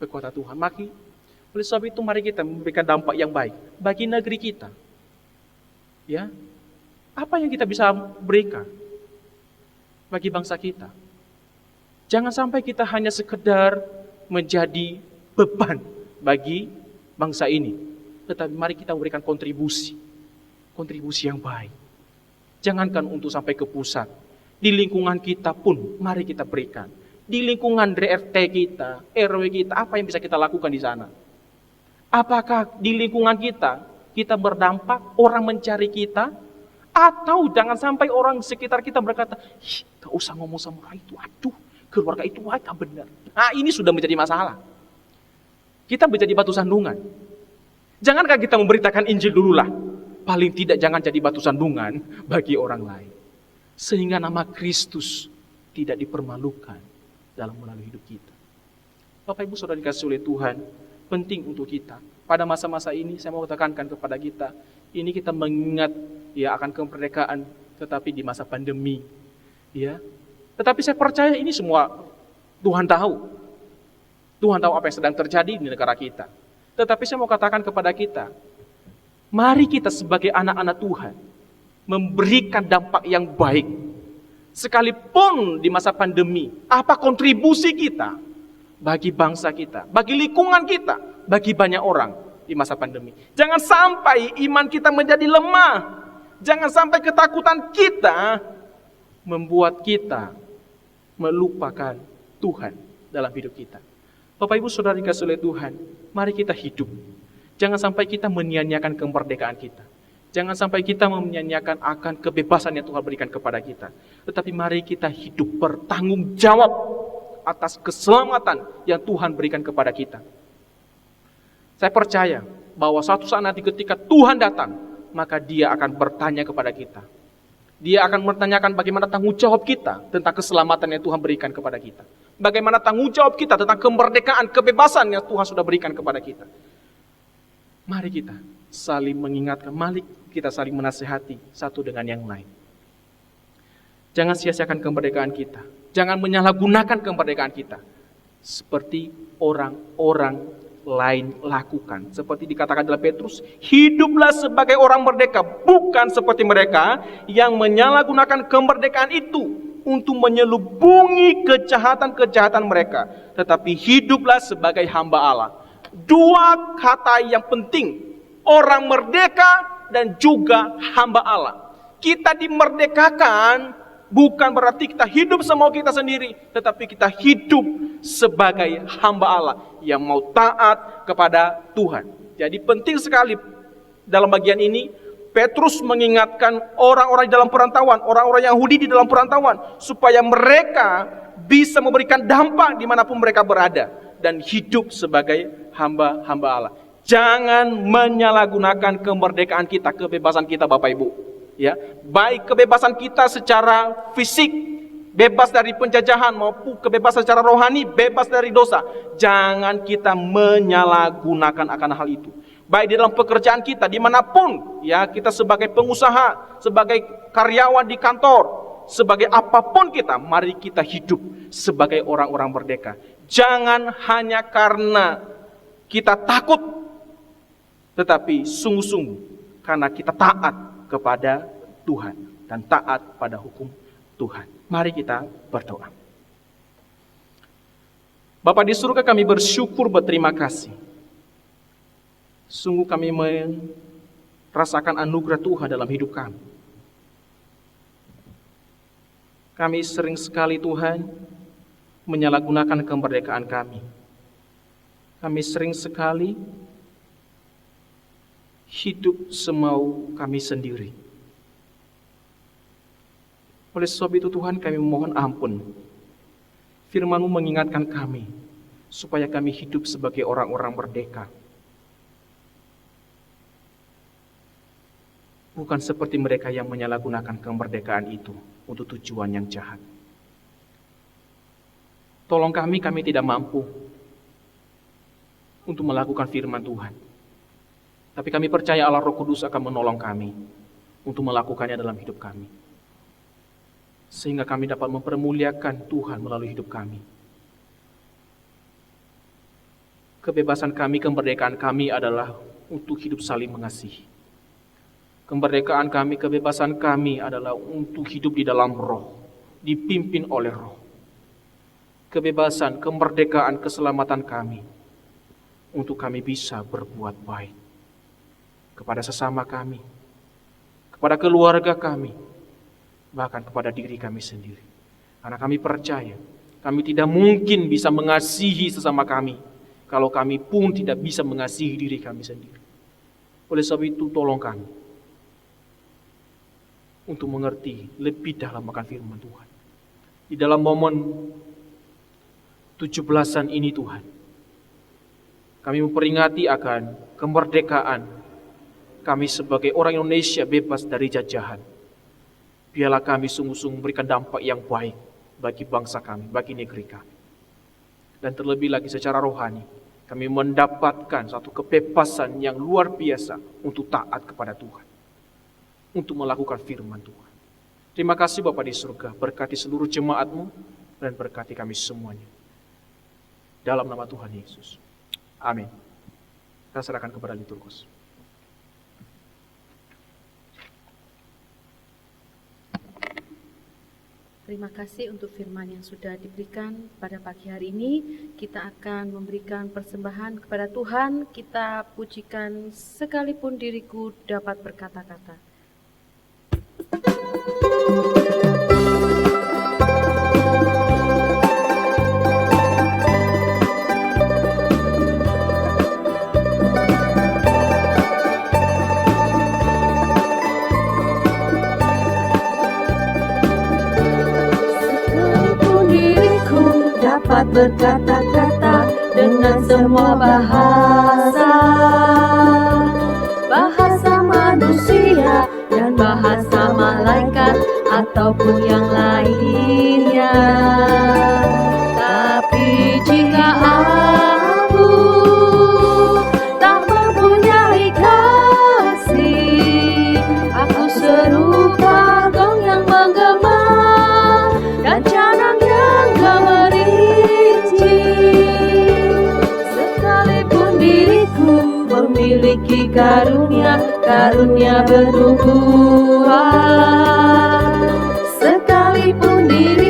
kekuatan Tuhan. Oleh sebab itu mari kita memberikan dampak yang baik bagi negeri kita. Ya, apa yang kita bisa berikan bagi bangsa kita? Jangan sampai kita hanya sekedar menjadi beban bagi bangsa ini, tetapi mari kita memberikan kontribusi yang baik. Jangankan untuk sampai ke pusat, di lingkungan kita pun mari kita berikan. Di lingkungan RT kita, RW kita, apa yang bisa kita lakukan di sana? Apakah di lingkungan kita berdampak, orang mencari kita, atau jangan sampai orang sekitar kita berkata, gak usah ngomong sama orang itu, aduh, keluarga itu gak benar. Nah, ini sudah menjadi masalah. Kita menjadi batu sandungan. Jangankah kita memberitakan Injil dululah? Paling tidak jangan jadi batu sandungan bagi orang lain. Sehingga nama Kristus tidak dipermalukan dalam melalui hidup kita. Bapak Ibu Saudara dikasihi oleh Tuhan, penting untuk kita. Pada masa-masa ini saya mau tekankan kepada kita, ini kita mengingat ya akan kemerdekaan, tetapi di masa pandemi. Ya. Tetapi saya percaya ini semua Tuhan tahu. Tuhan tahu apa yang sedang terjadi di negara kita. Tetapi saya mau katakan kepada kita, mari kita sebagai anak-anak Tuhan memberikan dampak yang baik. Sekalipun di masa pandemi, apa kontribusi kita bagi bangsa kita, bagi lingkungan kita, bagi banyak orang di masa pandemi. Jangan sampai iman kita menjadi lemah. Jangan sampai ketakutan kita membuat kita melupakan Tuhan dalam hidup kita. Bapak Ibu Saudara dikasihi oleh Tuhan, mari kita hidup. Jangan sampai kita menyia-nyiakan kemerdekaan kita. Jangan sampai kita menyia-nyiakan akan kebebasan yang Tuhan berikan kepada kita. Tetapi mari kita hidup bertanggung jawab atas keselamatan yang Tuhan berikan kepada kita. Saya percaya bahwa suatu saat nanti ketika Tuhan datang, maka Dia akan bertanya kepada kita. Dia akan bertanyakan bagaimana tanggung jawab kita tentang keselamatan yang Tuhan berikan kepada kita. Bagaimana tanggung jawab kita tentang kemerdekaan, kebebasan yang Tuhan sudah berikan kepada kita. Mari kita saling mengingatkan, mari kita saling menasihati satu dengan yang lain. Jangan sia-siakan kemerdekaan kita. Jangan menyalahgunakan kemerdekaan kita. Seperti orang-orang lain lakukan. Seperti dikatakan dalam Petrus, hiduplah sebagai orang merdeka, bukan seperti mereka yang menyalahgunakan kemerdekaan itu untuk menyelubungi kejahatan-kejahatan mereka, tetapi hiduplah sebagai hamba Allah. Dua kata yang penting, orang merdeka dan juga hamba Allah. Kita dimerdekakan bukan berarti kita hidup semau kita sendiri, tetapi kita hidup sebagai hamba Allah yang mau taat kepada Tuhan. Jadi penting sekali dalam bagian ini, Petrus mengingatkan orang-orang di dalam perantauan, orang-orang Yahudi di dalam perantauan, supaya mereka bisa memberikan dampak dimanapun mereka berada dan hidup sebagai hamba-hamba Allah. Jangan menyalahgunakan kemerdekaan kita, kebebasan kita, Bapak Ibu. Ya, baik kebebasan kita secara fisik, bebas dari penjajahan, maupun kebebasan secara rohani, bebas dari dosa. Jangan kita menyalahgunakan akan hal itu. Baik di dalam pekerjaan kita, dimanapun, ya, kita sebagai pengusaha, sebagai karyawan di kantor, sebagai apapun kita, mari kita hidup sebagai orang-orang merdeka. Jangan hanya karena kita takut, tetapi sungguh-sungguh karena kita taat kepada Tuhan dan taat pada hukum Tuhan. Mari kita berdoa. Bapa di surga, kami bersyukur, berterima kasih. Sungguh kami merasakan anugerah Tuhan dalam hidup kami. Kami sering sekali, Tuhan, menyalahgunakan kemerdekaan kami. Kami sering sekali hidup semau kami sendiri. Oleh sebab itu Tuhan, kami memohon ampun. Firman-Mu mengingatkan kami supaya kami hidup sebagai orang-orang merdeka. Bukan seperti mereka yang menyalahgunakan kemerdekaan itu untuk tujuan yang jahat. Tolong kami tidak mampu untuk melakukan firman Tuhan. Tapi kami percaya Allah Roh Kudus akan menolong kami untuk melakukannya dalam hidup kami. Sehingga kami dapat mempermuliakan Tuhan melalui hidup kami. Kebebasan kami, kemerdekaan kami adalah untuk hidup saling mengasihi. Kemerdekaan kami, kebebasan kami adalah untuk hidup di dalam roh, dipimpin oleh roh. Kebebasan, kemerdekaan, keselamatan kami, untuk kami bisa berbuat baik kepada sesama kami, kepada keluarga kami, bahkan kepada diri kami sendiri. Karena kami percaya, kami tidak mungkin bisa mengasihi sesama kami, kalau kami pun tidak bisa mengasihi diri kami sendiri. Oleh sebab itu, tolong kami untuk mengerti lebih dalam akan firman Tuhan. Di dalam momen 17-an ini Tuhan, kami memperingati akan kemerdekaan kami sebagai orang Indonesia bebas dari jajahan. Biarlah kami sungguh-sungguh memberikan dampak yang baik bagi bangsa kami, bagi negeri kami. Dan terlebih lagi secara rohani, kami mendapatkan satu kebebasan yang luar biasa untuk taat kepada Tuhan, untuk melakukan firman Tuhan. Terima kasih Bapa di surga, berkati seluruh jemaat-Mu dan berkati kami semuanya. Dalam nama Tuhan Yesus. Amin. Kita serahkan kepada liturgus. Terima kasih untuk firman yang sudah diberikan pada pagi hari ini. Kita akan memberikan persembahan kepada Tuhan. Kita pujikan sekalipun diriku dapat berkata-kata. Sekalipun diriku dapat berkata-kata dengan semua bahasa, bahasa manusia dan bahasa malaikat ataupun yang lainnya. Tapi jika aku tak mempunyai kasih, aku serupa gong yang menggema dan canang yang gemericik. Sekalipun diriku memiliki karunia bernubuat, sekalipun diri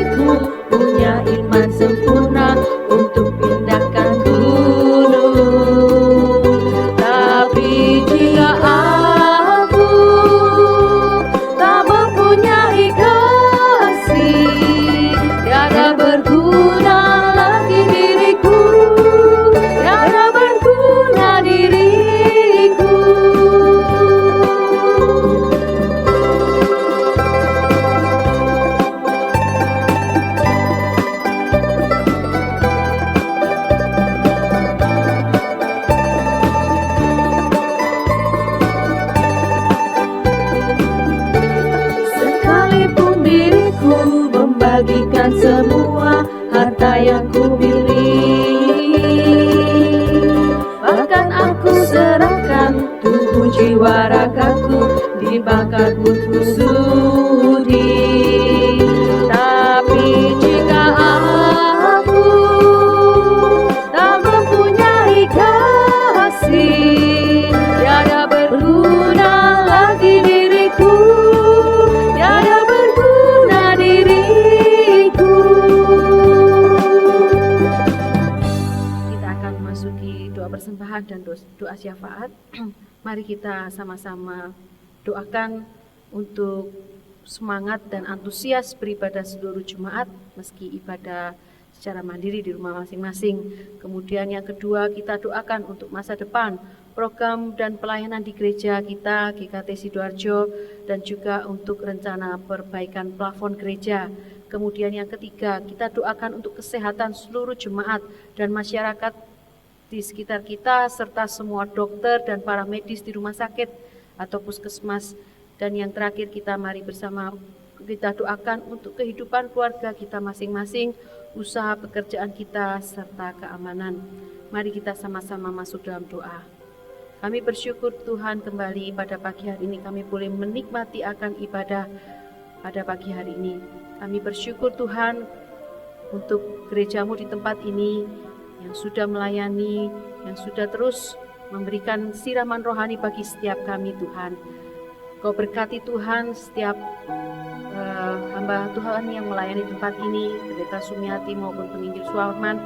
bakat pun sudi. Tapi jika aku tak mempunyai kasih, tiada berguna lagi diriku, tiada berguna diriku. Kita akan memasuki doa persembahan dan doa syafaat. Mari kita sama-sama doakan untuk semangat dan antusias beribadah seluruh jemaat meski ibadah secara mandiri di rumah masing-masing. Kemudian yang kedua, kita doakan untuk masa depan program dan pelayanan di gereja kita GKT Sidoarjo dan juga untuk rencana perbaikan plafon gereja. Kemudian yang ketiga, kita doakan untuk kesehatan seluruh jemaat dan masyarakat di sekitar kita serta semua dokter dan para medis di rumah sakit atau puskesmas. Dan yang terakhir, kita mari bersama kita doakan untuk kehidupan keluarga kita masing-masing, usaha pekerjaan kita serta keamanan. Mari kita sama-sama masuk dalam doa. Kami bersyukur Tuhan, kembali pada pagi hari ini kami boleh menikmati akan ibadah pada pagi hari ini. Kami bersyukur Tuhan untuk gerejamu di tempat ini yang sudah melayani, yang sudah terus memberikan siraman rohani bagi setiap kami Tuhan. Kau berkati Tuhan setiap hamba Tuhan yang melayani tempat ini, Pendeta Sumiati maupun Penginjil Suarman,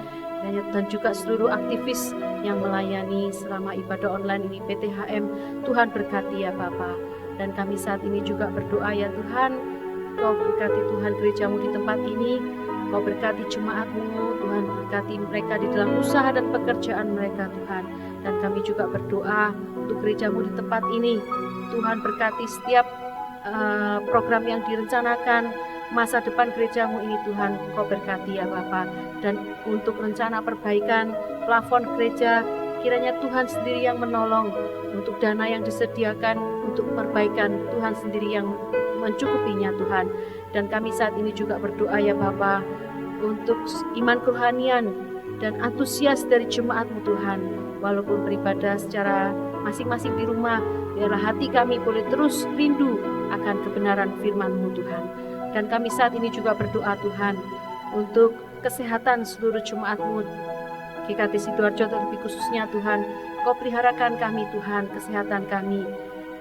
dan juga seluruh aktivis yang melayani selama ibadah online ini PTHM. Tuhan berkati ya Bapa. Dan kami saat ini juga berdoa ya Tuhan, Kau berkati Tuhan gerejamu di tempat ini, Kau berkati jemaatmu, Tuhan berkati mereka di dalam usaha dan pekerjaan mereka Tuhan. Dan kami juga berdoa untuk gerejamu di tempat ini, Tuhan berkati setiap program yang direncanakan, masa depan gerejamu ini Tuhan, Kau berkati ya Bapa. Dan untuk rencana perbaikan plafon gereja, kiranya Tuhan sendiri yang menolong untuk dana yang disediakan untuk perbaikan, Tuhan sendiri yang mencukupinya Tuhan. Dan kami saat ini juga berdoa ya Bapa untuk iman kerohanian dan antusias dari jemaatmu Tuhan. Walaupun beribadah secara masing-masing di rumah, biarlah hati kami boleh terus rindu akan kebenaran firman-Mu Tuhan. Dan kami saat ini juga berdoa Tuhan untuk kesehatan seluruh jemaat-Mu GKT Sidoarjo, terlebih khususnya Tuhan, Kau peliharakan kami Tuhan, kesehatan kami.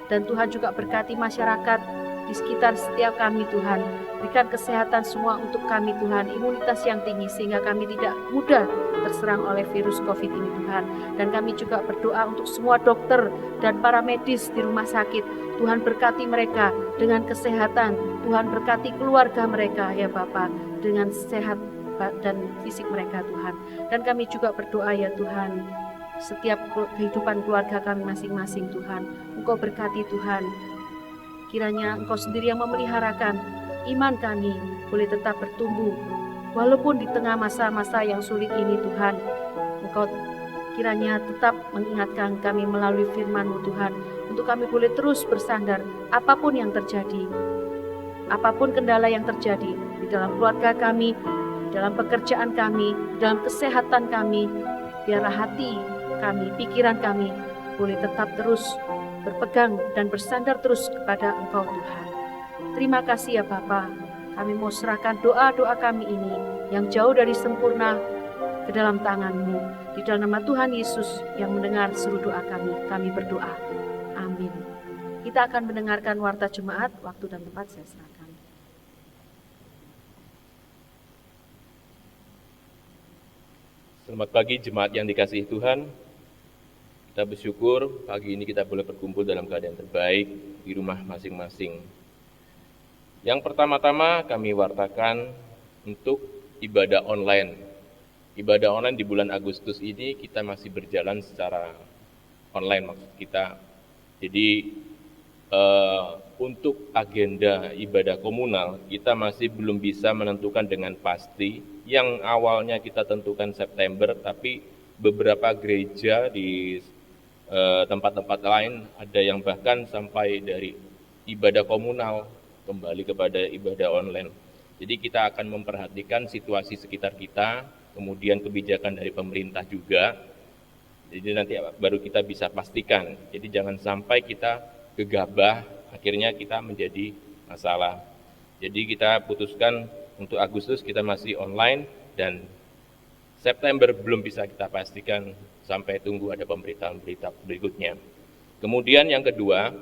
Dan Tuhan juga berkati masyarakat di sekitar setiap kami Tuhan. Berikan kesehatan semua untuk kami Tuhan, imunitas yang tinggi sehingga kami tidak mudah terserang oleh virus COVID ini Tuhan. Dan kami juga berdoa untuk semua dokter dan para medis di rumah sakit. Tuhan berkati mereka dengan kesehatan, Tuhan berkati keluarga mereka ya Bapa dengan sehat dan fisik mereka Tuhan. Dan kami juga berdoa ya Tuhan, setiap kehidupan keluarga kami masing-masing Tuhan, Engkau berkati Tuhan. Kiranya Engkau sendiri yang memeliharakan iman kami boleh tetap bertumbuh walaupun di tengah masa-masa yang sulit ini Tuhan. Engkau kiranya tetap mengingatkan kami melalui firman-Mu Tuhan, untuk kami boleh terus bersandar apapun yang terjadi, apapun kendala yang terjadi di dalam keluarga kami, di dalam pekerjaan kami, di dalam kesehatan kami. Biarlah hati kami, pikiran kami boleh tetap terus berpegang dan bersandar terus kepada Engkau Tuhan. Terima kasih ya Bapa. Kami mau serahkan doa-doa kami ini yang jauh dari sempurna ke dalam tangan-Mu. Di dalam nama Tuhan Yesus yang mendengar seluruh doa kami berdoa. Amin. Kita akan mendengarkan warta jemaat, waktu dan tempat saya serahkan. Selamat pagi jemaat yang dikasihi Tuhan. Kita bersyukur pagi ini kita boleh berkumpul dalam keadaan terbaik di rumah masing-masing. Yang pertama-tama kami wartakan untuk ibadah online. Ibadah online di bulan Agustus ini kita masih berjalan secara online maksud kita. Jadi untuk agenda ibadah komunal kita masih belum bisa menentukan dengan pasti. Yang awalnya kita tentukan September, tapi beberapa gereja di tempat-tempat lain ada yang bahkan sampai dari ibadah komunal kembali kepada ibadah online. Jadi kita akan memperhatikan situasi sekitar kita, kemudian kebijakan dari pemerintah juga. Jadi nanti baru kita bisa pastikan. Jadi jangan sampai kita gegabah akhirnya kita menjadi masalah. Jadi kita putuskan untuk Agustus kita masih online, dan September belum bisa kita pastikan sampai tunggu ada pemberitaan berita berikutnya. Kemudian yang kedua,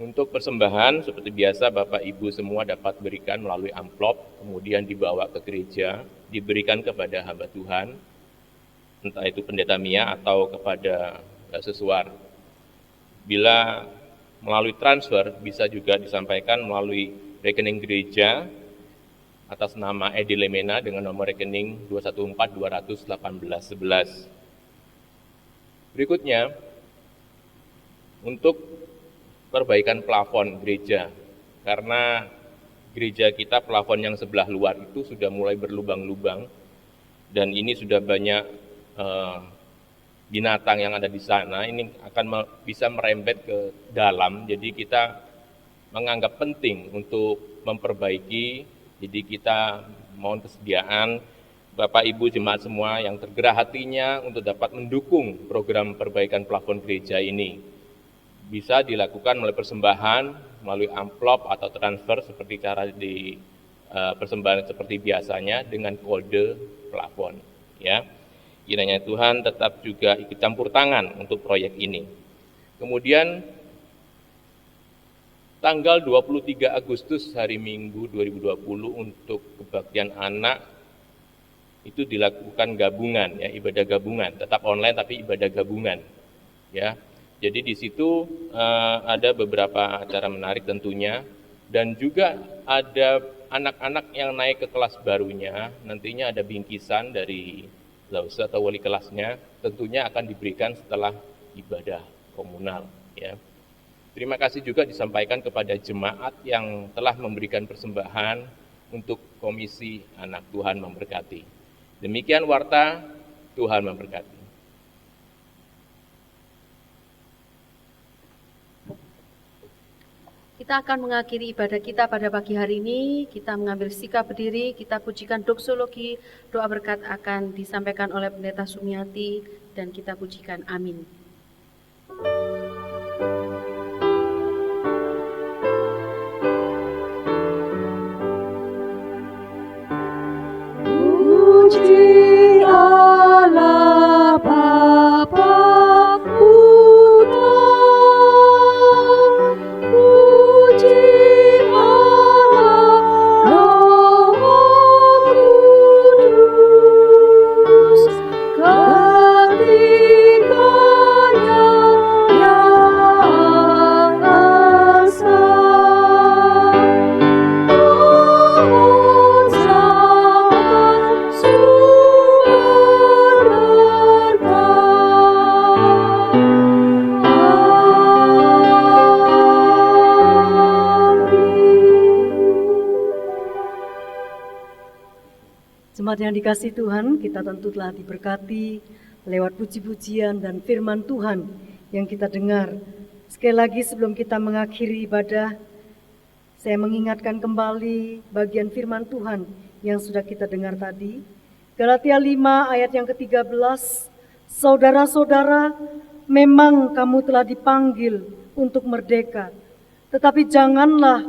untuk persembahan seperti biasa Bapak Ibu semua dapat berikan melalui amplop, kemudian dibawa ke gereja, diberikan kepada hamba Tuhan, entah itu pendeta Mia atau kepada sesuar. Bila melalui transfer bisa juga disampaikan melalui rekening gereja atas nama Edi Lemena dengan nomor rekening 214-218-11. Berikutnya, untuk perbaikan plafon gereja, karena gereja kita plafon yang sebelah luar itu sudah mulai berlubang-lubang, dan ini sudah banyak binatang yang ada di sana, ini akan bisa merembet ke dalam, jadi kita menganggap penting untuk memperbaiki. Jadi kita mohon kesediaan Bapak Ibu jemaat semua yang tergerak hatinya untuk dapat mendukung program perbaikan plafon gereja ini. Bisa dilakukan melalui persembahan, melalui amplop atau transfer seperti cara di persembahan seperti biasanya dengan kode plafon. Ya, kiranya Tuhan tetap juga ikut campur tangan untuk proyek ini. Kemudian tanggal 23 Agustus hari Minggu 2020 untuk kebaktian anak itu dilakukan gabungan, ya, ibadah gabungan, tetap online tapi ibadah gabungan, ya. Jadi di situ ada beberapa acara menarik tentunya, dan juga ada anak-anak yang naik ke kelas barunya, nantinya ada bingkisan dari Lausa atau wali kelasnya, tentunya akan diberikan setelah ibadah komunal, ya. Terima kasih juga disampaikan kepada jemaat yang telah memberikan persembahan untuk Komisi Anak. Tuhan memberkati. Demikian warta, Tuhan memberkati. Kita akan mengakhiri ibadah kita pada pagi hari ini. Kita mengambil sikap berdiri, kita pujikan doksologi, doa berkat akan disampaikan oleh Pendeta Sumiati, dan kita pujikan amin. Puji Allah Bapa Putra, puji Allah Roh Kudus, ketiganya yang asa. Pohon zaman sumber berkah. Jemaat yang dikasihi Tuhan, kita tentu telah diberkati lewat puji-pujian dan firman Tuhan yang kita dengar. Sekali lagi sebelum kita mengakhiri ibadah, saya mengingatkan kembali bagian firman Tuhan yang sudah kita dengar tadi. Galatia 5 ayat yang ke-13, saudara-saudara, memang kamu telah dipanggil untuk merdeka, tetapi janganlah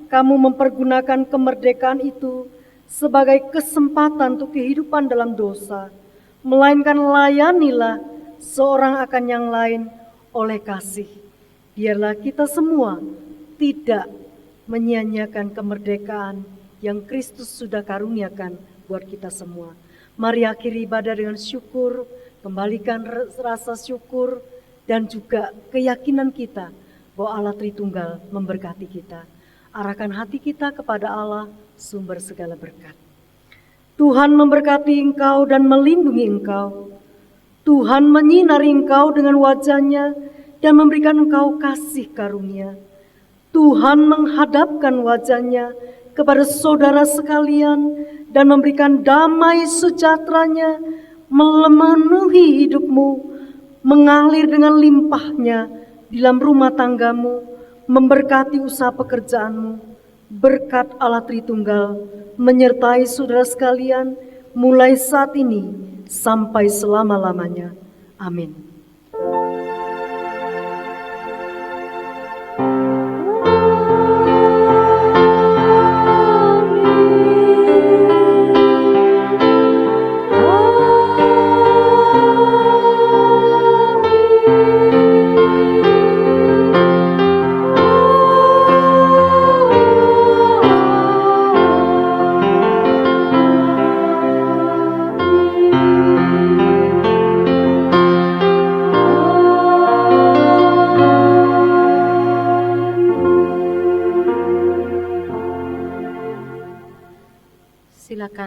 kamu mempergunakan kemerdekaan itu sebagai kesempatan untuk kehidupan dalam dosa, melainkan layanilah seorang akan yang lain oleh kasih. Biarlah kita semua tidak menyia-nyiakan kemerdekaan yang Kristus sudah karuniakan buat kita semua. Mari akhiri ibadah dengan syukur, kembalikan rasa syukur dan juga keyakinan kita bahwa Allah Tritunggal memberkati kita. Arahkan hati kita kepada Allah, sumber segala berkat. Tuhan memberkati engkau dan melindungi engkau. Tuhan menyinari engkau dengan wajah-Nya dan memberikan engkau kasih karunia. Tuhan menghadapkan wajah-Nya kepada saudara sekalian dan memberikan damai sejahtera-Nya memenuhi hidupmu, mengalir dengan limpahnya di dalam rumah tanggamu, memberkati usaha pekerjaanmu. Berkat Allah Tritunggal menyertai saudara sekalian mulai saat ini sampai selama-lamanya. Amin.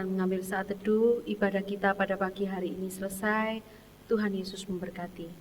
akan mengambil saat teduh, ibadah kita pada pagi hari ini selesai. Tuhan Yesus memberkati.